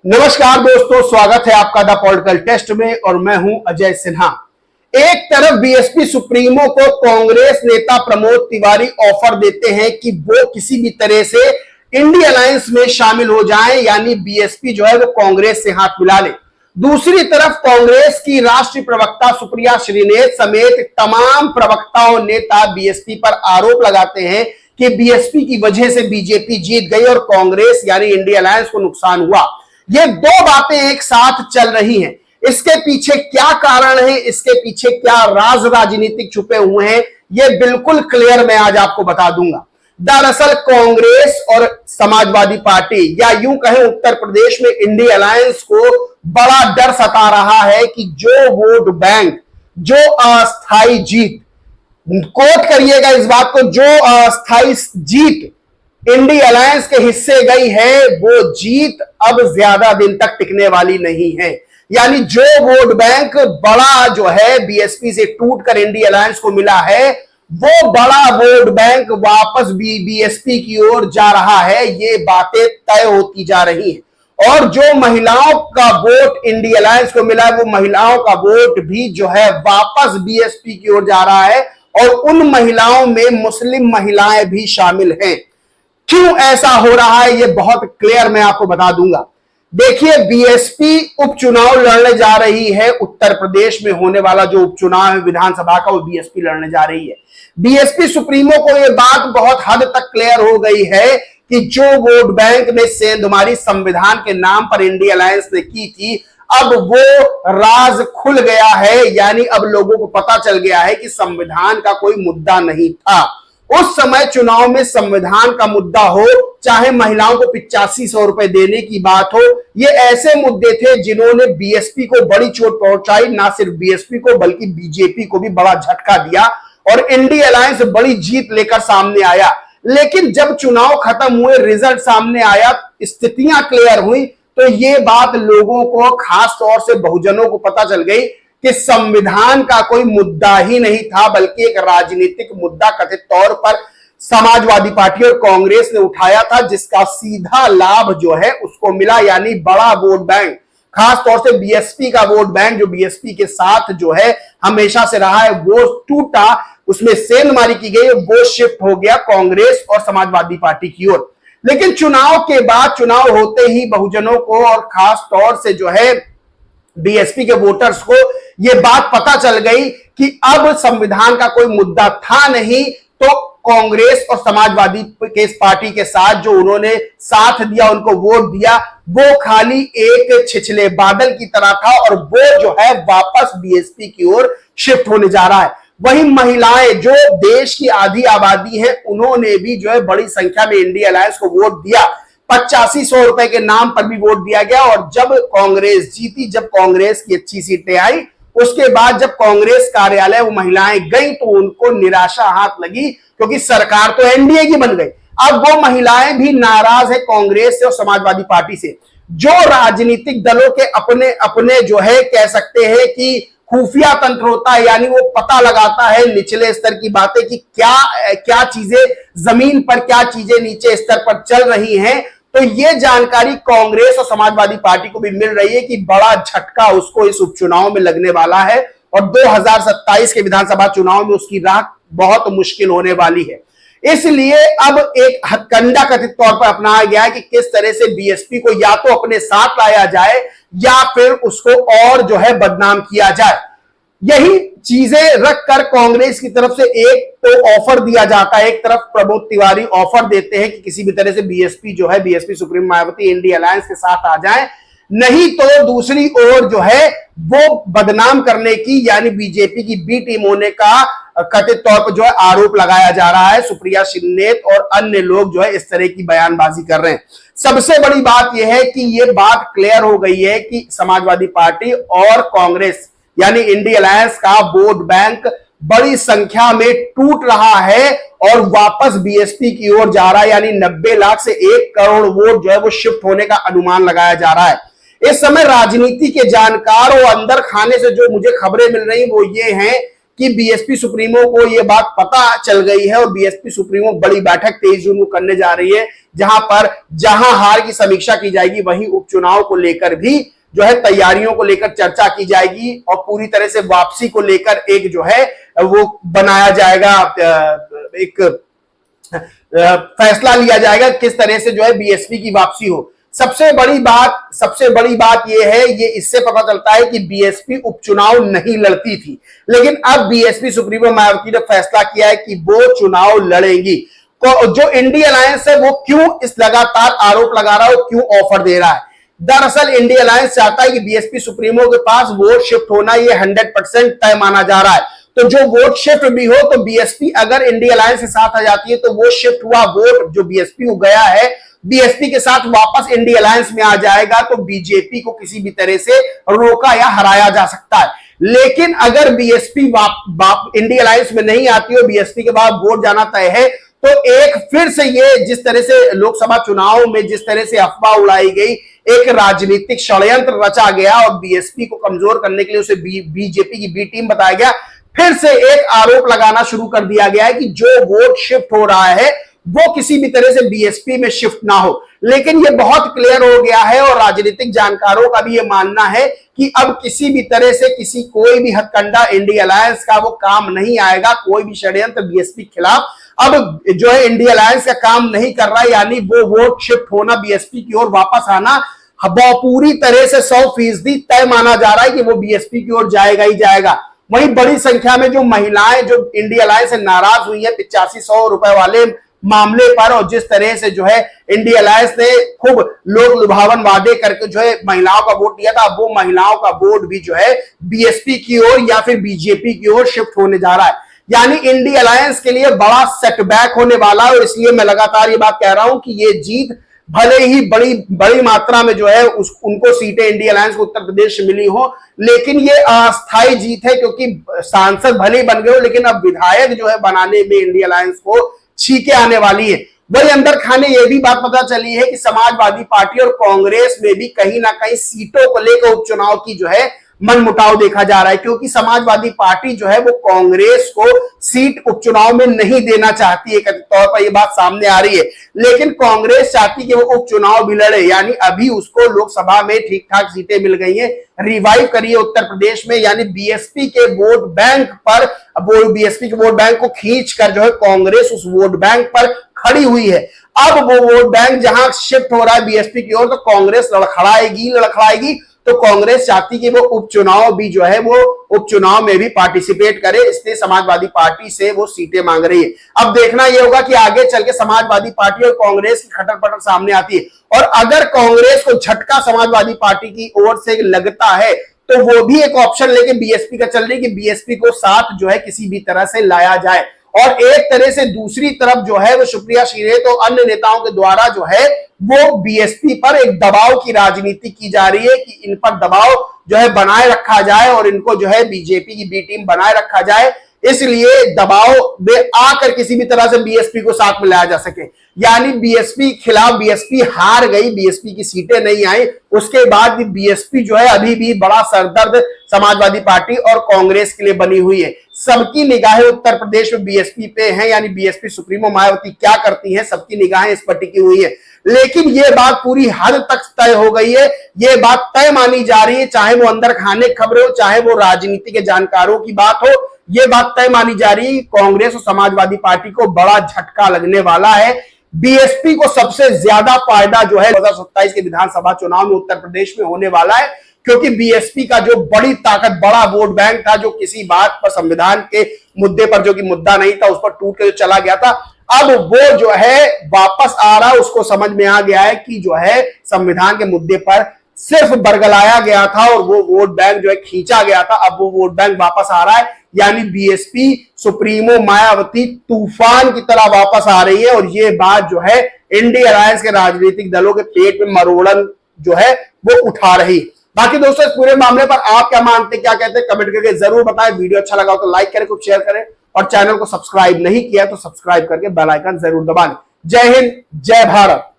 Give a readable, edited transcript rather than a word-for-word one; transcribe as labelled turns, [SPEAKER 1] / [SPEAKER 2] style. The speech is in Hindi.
[SPEAKER 1] नमस्कार दोस्तों, स्वागत है आपका द पॉलिटिकल टेस्ट में और मैं हूं अजय सिन्हा। एक तरफ बीएसपी सुप्रीमो को कांग्रेस नेता प्रमोद तिवारी ऑफर देते हैं कि वो किसी भी तरह से इंडिया अलायंस में शामिल हो जाएं, यानी बीएसपी जो है वो कांग्रेस से हाथ मिला ले। दूसरी तरफ कांग्रेस की राष्ट्रीय प्रवक्ता सुप्रिया श्रीनेत समेत तमाम प्रवक्ताओं नेता बीएसपी पर आरोप लगाते हैं कि बीएसपी की वजह से बीजेपी जीत गई और कांग्रेस यानी इंडिया अलायंस को नुकसान हुआ। ये दो बातें एक साथ चल रही हैं। इसके पीछे क्या कारण है, इसके पीछे क्या राज राजनीतिक छुपे हुए हैं, ये बिल्कुल क्लियर मैं आज आपको बता दूंगा। दरअसल कांग्रेस और समाजवादी पार्टी या यूं कहें उत्तर प्रदेश में इंडिया अलायंस को बड़ा डर सता रहा है कि जो वोट बैंक, जो अस्थायी जीत, कोट करिएगा इस बात को, जो अस्थायी जीत इंडिया अलायंस के हिस्से गई है वो जीत अब ज्यादा दिन तक टिकने वाली नहीं है। यानी जो वोट बैंक बड़ा जो है बीएसपी से टूटकर इंडिया अलायंस को मिला है, वो बड़ा वोट बैंक वापस बीएसपी की ओर जा रहा है। ये बातें तय होती जा रही हैं। और जो महिलाओं का वोट इंडिया अलायंस को मिला है, वो महिलाओं का वोट भी जो है वापस बीएसपी की ओर जा रहा है और उन महिलाओं में मुस्लिम महिलाएं भी शामिल हैं। क्यों ऐसा हो रहा है ये बहुत क्लियर मैं आपको बता दूंगा। देखिए, बीएसपी उपचुनाव लड़ने जा रही है। उत्तर प्रदेश में होने वाला जो उपचुनाव है विधानसभा का, वो बीएसपी लड़ने जा रही है। बीएसपी सुप्रीमो को यह बात बहुत हद तक क्लियर हो गई है कि जो वोट बैंक ने सेंधमारी संविधान के नाम पर इंडिया अलायंस ने की थी, अब वो राज खुल गया है। यानी अब लोगों को पता चल गया है कि संविधान का कोई मुद्दा नहीं था। उस समय चुनाव में संविधान का मुद्दा हो, चाहे महिलाओं को 8500 रुपए देने की बात हो, ये ऐसे मुद्दे थे जिन्होंने बीएसपी को बड़ी चोट पहुंचाई। ना सिर्फ बीएसपी को बल्कि बीजेपी को भी बड़ा झटका दिया और इंडिया अलायंस बड़ी जीत लेकर सामने आया। लेकिन जब चुनाव खत्म हुए, रिजल्ट सामने आया, स्थितियां क्लियर हुई, तो ये बात लोगों को, खास तौर से बहुजनों को पता चल गई कि संविधान का कोई मुद्दा ही नहीं था, बल्कि एक राजनीतिक मुद्दा कथित तौर पर समाजवादी पार्टी और कांग्रेस ने उठाया था, जिसका सीधा लाभ जो है उसको मिला। यानी बड़ा वोट बैंक, खास तौर से बीएसपी का वोट बैंक जो बीएसपी के साथ जो है हमेशा से रहा है, वो टूटा, उसमें सेंधमारी की गई, वो शिफ्ट हो गया कांग्रेस और समाजवादी पार्टी की ओर। लेकिन चुनाव के बाद, चुनाव होते ही बहुजनों को और खास तौर से जो है बीएसपी के वोटर्स को यह बात पता चल गई कि अब संविधान का कोई मुद्दा था नहीं, तो कांग्रेस और समाजवादी के पार्टी के साथ जो उन्होंने साथ दिया, उनको वोट दिया, वो खाली एक छिछले बादल की तरह था और वो जो है वापस बीएसपी की ओर शिफ्ट होने जा रहा है। वहीं महिलाएं, जो देश की आधी आबादी है, उन्होंने भी जो है बड़ी संख्या में इंडिया अलायंस को वोट दिया। 8500 रुपए के नाम पर भी वोट दिया गया और जब कांग्रेस जीती, जब कांग्रेस की अच्छी सीटें आई, उसके बाद जब कांग्रेस कार्यालय वो महिलाएं गई तो उनको निराशा हाथ लगी, क्योंकि सरकार तो एनडीए की बन गई। अब वो महिलाएं भी नाराज है कांग्रेस से और समाजवादी पार्टी से। जो राजनीतिक दलों के अपने अपने जो है कह सकते हैं कि खुफिया तंत्र होता है, यानी वो पता लगाता है निचले स्तर की बातें कि क्या चीजें जमीन पर, क्या चीजें नीचे स्तर पर चल रही हैं। तो ये जानकारी कांग्रेस और समाजवादी पार्टी को भी मिल रही है कि बड़ा झटका उसको इस उपचुनाव में लगने वाला है और 2027 के विधानसभा चुनाव में उसकी राह बहुत मुश्किल होने वाली है। इसलिए अब एक हथकंडा कथित तौर पर अपनाया गया है कि किस तरह से बीएसपी को या तो अपने साथ लाया जाए या फिर उसको और जो है बदनाम किया जाए। यही चीजें रखकर कांग्रेस की तरफ से एक तो ऑफर दिया जाता है, एक तरफ प्रमोद तिवारी ऑफर देते हैं कि किसी भी तरह से बीएसपी जो है, BSP supreme Mayawati India alliance के साथ आ जाए, नहीं तो दूसरी ओर जो है वो बदनाम करने की, यानी बीजेपी की बी टीम होने का कथित तौर पर जो है आरोप लगाया जा रहा है। सुप्रिया श्रीनेत और अन्य लोग जो है इस तरह की बयानबाजी कर रहे हैं। सबसे बड़ी बात यह है कि यह बात क्लियर हो गई है कि समाजवादी पार्टी और कांग्रेस यानी इंडिया अलायंस का वोट बैंक बड़ी संख्या में टूट रहा है और वापस बीएसपी की ओर जा रहा है। यानी 90 लाख से 1 करोड़ वोट जो है वो शिफ्ट होने का अनुमान लगाया जा रहा है। इस समय राजनीति के जानकार और अंदर खाने से जो मुझे खबरें मिल रही वो ये हैं कि बीएसपी सुप्रीमो को यह बात पता चल गई है और बीएसपी सुप्रीमो बड़ी बैठक 23 जून को करने जा रही है, जहां हार की समीक्षा की जाएगी, वहीं उपचुनाव को लेकर भी जो है तैयारियों को लेकर चर्चा की जाएगी और पूरी तरह से वापसी को लेकर एक जो है वो बनाया जाएगा, एक फैसला लिया जाएगा किस तरह से जो है बीएसपी की वापसी हो। सबसे बड़ी बात यह है, ये इससे पता चलता है कि बीएसपी उपचुनाव नहीं लड़ती थी, लेकिन अब बीएसपी सुप्रीमो मायावती ने फैसला किया है कि वो चुनाव लड़ेंगी। जो इंडिया अलायंस है वो क्यों इस लगातार आरोप लगा रहा है, क्यों ऑफर दे रहा है? दरअसल इंडिया अलायंस चाहता है कि बीएसपी सुप्रीमो के पास वोट शिफ्ट होना ये 100% तय माना जा रहा है। तो जो वोट शिफ्ट भी हो तो बीएसपी अगर इंडिया अलायंस के साथ आ जाती है तो वो शिफ्ट हुआ वोट जो बीएसपी को गया है बीएसपी के साथ वापस इंडिया अलायंस में आ जाएगा, तो बीजेपी को किसी भी तरह से रोका या हराया जा सकता है। लेकिन अगर बीएसपी इंडिया अलायंस में नहीं आती हो, बीएसपी के बाद वोट जाना तय है, तो एक फिर से ये जिस तरह से लोकसभा चुनाव में जिस तरह से अफवाह उड़ाई गई, एक राजनीतिक षड्यंत्र रचा गया और बीएसपी को कमजोर करने के लिए उसे बीजेपी की बी टीम बताया गया। फिर से एक आरोप लगाना शुरू कर दिया गया है कि जो वोट शिफ्ट हो रहा है वो किसी भी तरह से बीएसपी में शिफ्ट ना हो। लेकिन ये बहुत क्लियर हो गया है और राजनीतिक जानकारों का भी ये मानना है कि अब किसी भी तरह से कोई भी हथकंडा इंडिया अलायंस का वो काम नहीं आएगा, कोई भी षड्यंत्र बीएसपी के खिलाफ अब जो है इंडिया अलायंस का काम नहीं कर रहा है। यानी वो वोट शिफ्ट होना, बीएसपी की ओर वापस आना पूरी तरह से 100% तय माना जा रहा है कि वो बीएसपी की ओर जाएगा ही जाएगा। वहीं बड़ी संख्या में जो महिलाएं जो इंडिया अलायंस से नाराज हुई है 8500 रुपए वाले मामले पर, और जिस तरह से जो है इंडिया अलायंस ने खूब लोक लुभावन वादे करके जो है महिलाओं का वोट लिया था, अब वो महिलाओं का वोट भी जो है बीएसपी की ओर या फिर बीजेपी की ओर शिफ्ट होने जा रहा है। यानी इंडिया अलायंस के लिए बड़ा सेटबैक होने वाला है और इसलिए मैं लगातार ये बात कह रहा हूं कि ये जीत भले ही बड़ी मात्रा में जो है उनको सीटें इंडिया अलायंस को उत्तर प्रदेश में मिली हो, लेकिन ये अस्थायी जीत है, क्योंकि सांसद भले ही बन गए हो लेकिन अब विधायक जो है बनाने में इंडिया अलायंस को छीके आने वाली है। वही अंदर खाने ये भी बात पता चली है कि समाजवादी पार्टी और कांग्रेस में भी कहीं ना कहीं सीटों को लेकर उपचुनाव की जो है मनमुटाव देखा जा रहा है, क्योंकि समाजवादी पार्टी जो है वो कांग्रेस को सीट उपचुनाव में नहीं देना चाहती है, कथित तौर पर यह बात सामने आ रही है। लेकिन कांग्रेस चाहती कि वो उपचुनाव भी लड़े, यानी अभी उसको लोकसभा में ठीक ठाक सीटें मिल गई हैं, रिवाइव करिए उत्तर प्रदेश में, यानी बीएसपी के वोट बैंक पर, वो बीएसपी के वोट बैंक को खींच कर जो है कांग्रेस उस वोट बैंक पर खड़ी हुई है। अब वो वोट बैंक जहां शिफ्ट हो रहा है बीएसपी की ओर, तो कांग्रेस लड़खड़ाएगी। तो कांग्रेस चाहती कि वो उपचुनाव भी जो है वो उपचुनाव में भी पार्टिसिपेट करे, इसलिए समाजवादी पार्टी से वो सीटें मांग रही है। अब देखना यह होगा कि आगे चल के समाजवादी पार्टी और कांग्रेस की खटर पटर सामने आती है, और अगर कांग्रेस को झटका समाजवादी पार्टी की ओर से लगता है तो वो भी एक ऑप्शन लेके बीएसपी का चल रही है कि बीएसपी को साथ जो है किसी भी तरह से लाया जाए। और एक तरह से दूसरी तरफ जो है वो सुप्रिया श्रीनेत तो अन्य नेताओं के द्वारा जो है वो बीएसपी पर एक दबाव की राजनीति की जा रही है कि इन पर दबाव जो है बनाए रखा जाए और इनको जो है बीजेपी की बी टीम बनाए रखा जाए, इसलिए दबाव में आकर किसी भी तरह से बीएसपी को साथ में लाया जा सके। यानी बीएसपी खिलाफ बीएसपी हार गई, बीएसपी की सीटें नहीं आई, उसके बाद भी बीएसपी जो है अभी भी बड़ा सरदर्द समाजवादी पार्टी और कांग्रेस के लिए बनी हुई है। सबकी निगाहें उत्तर प्रदेश में बीएसपी पे हैं, यानी बीएसपी सुप्रीमो मायावती क्या करती हैं, सबकी निगाहें इस पर टिकी हुई है। लेकिन यह बात पूरी हद तक तय हो गई है, यह बात तय मानी जा रही है, चाहे वो अंदर खाने खबरें हो, चाहे वो राजनीति के जानकारों की बात हो, यह बात तय मानी जा रही है। कांग्रेस और समाजवादी पार्टी को बड़ा झटका लगने वाला है। बीएसपी को सबसे ज्यादा फायदा जो है 2027 के विधानसभा चुनाव में उत्तर प्रदेश में होने वाला है, क्योंकि बीएसपी का जो बड़ी ताकत, बड़ा वोट बैंक था, जो किसी बात पर संविधान के मुद्दे पर जो कि मुद्दा नहीं था उस पर टूट के चला गया था, अब वो जो है वापस आ रहा है। उसको समझ में आ गया है कि जो है संविधान के मुद्दे पर सिर्फ बरगलाया गया था और वो वोट बैंक जो है खींचा गया था, अब वो वोट बैंक वापस आ रहा है। यानी बीएसपी सुप्रीमो मायावती तूफान की तरह वापस आ रही है, और ये बात जो है इंडिया अलायंस के राजनीतिक दलों के पेट में मरोड़न जो है वो उठा रही। बाकी दोस्तों इस पूरे मामले पर आप क्या मानते, क्या कहते हैं, कमेंट करके जरूर बताएं। वीडियो अच्छा लगा हो तो लाइक करें, कुछ शेयर करें, और चैनल को सब्सक्राइब नहीं किया तो सब्सक्राइब करके बेल आइकन जरूर दबा लें। जय हिंद, जय भारत।